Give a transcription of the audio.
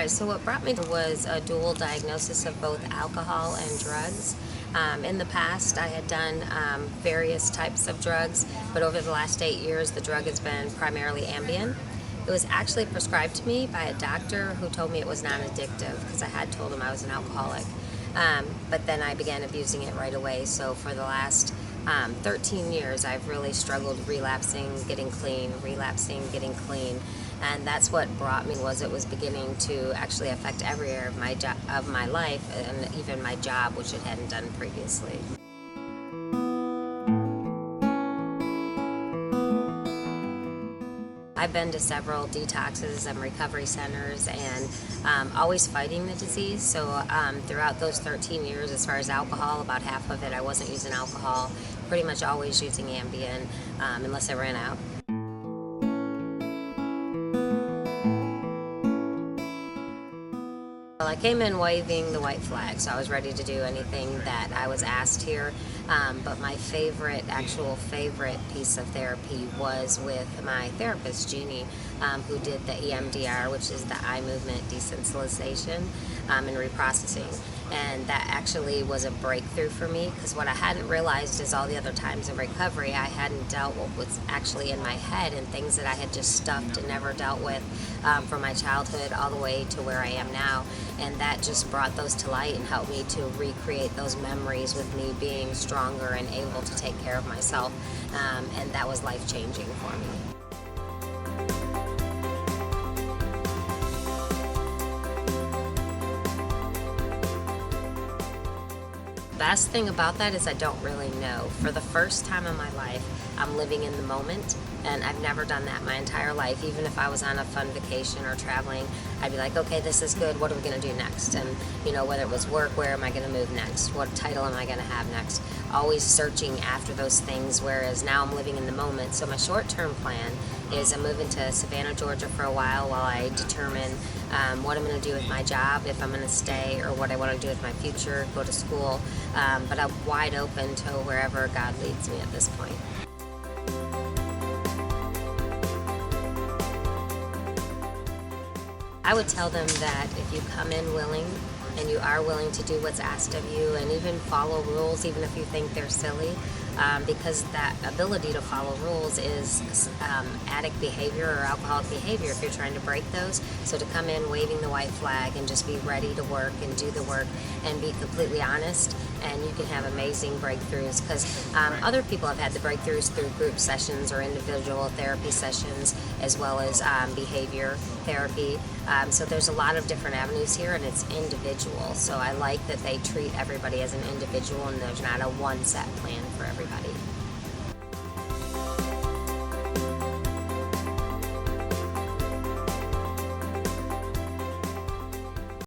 right, so what brought me was a dual diagnosis of both alcohol and drugs. In the past, I had done various types of drugs, but over the last 8 years, the drug has been primarily Ambien. It was actually prescribed to me by a doctor who told me it was non-addictive because I had told him I was an alcoholic. But then I began abusing it right away. So for the last 13 years, I've really struggled relapsing, getting clean, relapsing, getting clean. And that's what brought me was it was beginning to actually affect every area of my life and even my job, which it hadn't done previously. I've been to several detoxes and recovery centers and always fighting the disease. So throughout those 13 years, as far as alcohol, about half of it I wasn't using alcohol, pretty much always using Ambien unless I ran out. Well, I came in waving the white flag, so I was ready to do anything that I was asked here. But my actual favorite piece of therapy was with my therapist, Jeannie, who did the EMDR, which is the eye movement desensitization and reprocessing. And that actually was a breakthrough for me because what I hadn't realized is all the other times of recovery I hadn't dealt with what's actually in my head and things that I had just stuffed and never dealt with from my childhood all the way to where I am now. And that just brought those to light and helped me to recreate those memories with me being stronger and able to take care of myself. And that was life-changing for me. Best thing about that is I don't really know. For the first time in my life, I'm living in the moment, and I've never done that my entire life. Even if I was on a fun vacation or traveling, I'd be like, okay, this is good, what are we going to do next? And whether it was work, where am I going to move next? What title am I going to have next? Always searching after those things, whereas now I'm living in the moment. So my short-term plan is I'm moving to Savannah, Georgia for a while I determine what I'm going to do with my job, if I'm going to stay, or what I want to do with my future, go to school. But I'm wide open to wherever God leads me at this point. I would tell them that if you come in willing and you are willing to do what's asked of you and even follow rules, even if you think they're silly, because that ability to follow rules is addict behavior or alcoholic behavior if you're trying to break those. So to come in waving the white flag and just be ready to work and do the work and be completely honest, and you can have amazing breakthroughs because other people have had the breakthroughs through group sessions or individual therapy sessions as well as behavior therapy. So there's a lot of different avenues here and it's individual. So I like that they treat everybody as an individual and there's not a one set plan for everybody.